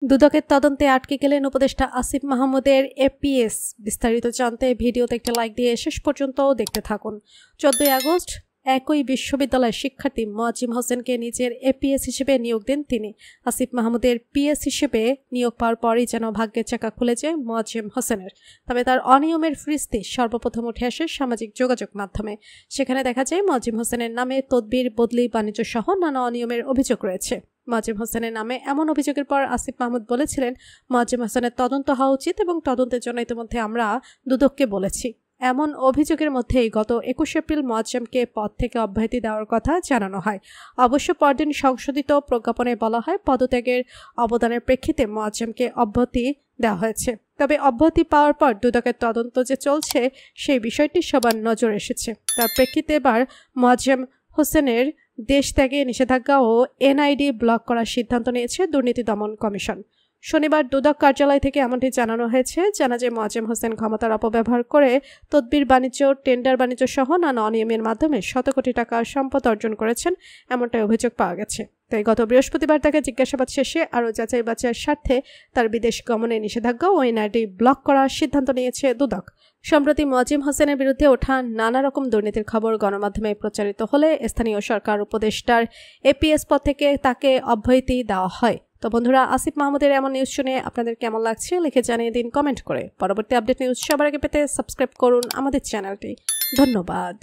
দুদকের তদন্তে আটকে গেলেন উপদেষ্টা আসিফ মাহমুদের এপিএস। বিস্তারিত জানতে ভিডিওতে একটা লাইক দিয়ে শেষ পর্যন্ত দেখতে থাকুন। 14 আগস্ট একই বিশ্ববিদ্যালয়ের শিক্ষার্থী মোয়াজ্জেম হোসেনকে নিজের এপিএস হিসেবে নিয়োগ দেন তিনি। আসিফ মাহমুদের পিএস হিসেবে নিয়োগ পাওয়ার পরই যেন ভাগ্যের চাকা খুলে যায় মোয়াজ্জেম হোসেনের। তবে তার অনিয়মের ফিরিস্তি সর্বপ্রথম উঠে আসে সামাজিক যোগাযোগ মাধ্যমে। সেখানে দেখা যায় মোয়াজ্জেম হোসেনের নামে তদবির, বদলি, বাণিজ্য সহ নানা অনিয়মের অভিযোগ রয়েছে। মোয়াজ্জেম হোসেনের নামে এমন অভিযোগের পর আসিফ মাহমুদ বলেছিলেন, মোয়াজ্জেম হোসেনের তদন্ত হওয়া উচিত এবং তদন্তের জন্য ইতিমধ্যে আমরা দুদককে বলেছি। এমন অভিযোগের মধ্যেই গত 21 এপ্রিল মোয়াজ্জেমকে পদ থেকে অব্যাহতি দেওয়ার কথা জানানো হয়। অবশ্য পরদিন সংশোধিত প্রজ্ঞাপনে বলা হয়, পদত্যাগের অবদানের প্রেক্ষিতে মোয়াজ্জেমকে অব্যাহতি দেওয়া হয়েছে। তবে অব্যাহতি পাওয়ার পর দুদকের তদন্ত যে চলছে সেই বিষয়টি সবার নজর এসেছে। তার প্রেক্ষিতে এবার মোয়াজ্জেম হোসেনের দেশ ত্যাগে নিষেধাজ্ঞা ও এনআইডি ব্লক করার সিদ্ধান্ত নিয়েছে দুর্নীতি দমন কমিশন। শনিবার দুদক কার্যালয় থেকে এমনটি জানানো হয়েছে। জানা যায় মোয়াজ্জেম হোসেন ক্ষমতার অপব্যবহার করে তদবির বাণিজ্য, টেন্ডার বাণিজ্য সহ নানা অনিয়মের মাধ্যমে শত কোটি টাকা সম্পদ অর্জন করেছেন, এমনটাই অভিযোগ পাওয়া গেছে। তাই গত বৃহস্পতিবার তাকে জিজ্ঞাসাবাদ শেষে আরও যাচাই বাছাইয়ের স্বার্থে তার বিদেশ গমনে নিষেধাজ্ঞা ও এনআইডি ব্লক করার সিদ্ধান্ত নিয়েছে দুদক। সম্প্রতি মোয়াজ্জেম হোসেনের বিরুদ্ধে ওঠা নানা রকম দুর্নীতির খবর গণমাধ্যমে প্রচারিত হলে স্থানীয় সরকার উপদেষ্টার এপিএস পদ থেকে তাকে অব্যাহতি দেওয়া হয়। তো বন্ধুরা, আসিফ মাহমুদের এমন নিউজ শুনে আপনাদের কেমন লাগছে লিখে জানিয়ে দিন কমেন্ট করে। পরবর্তী আপডেট নিউজ সবার আগে পেতে সাবস্ক্রাইব করুন আমাদের চ্যানেলটি। ধন্যবাদ।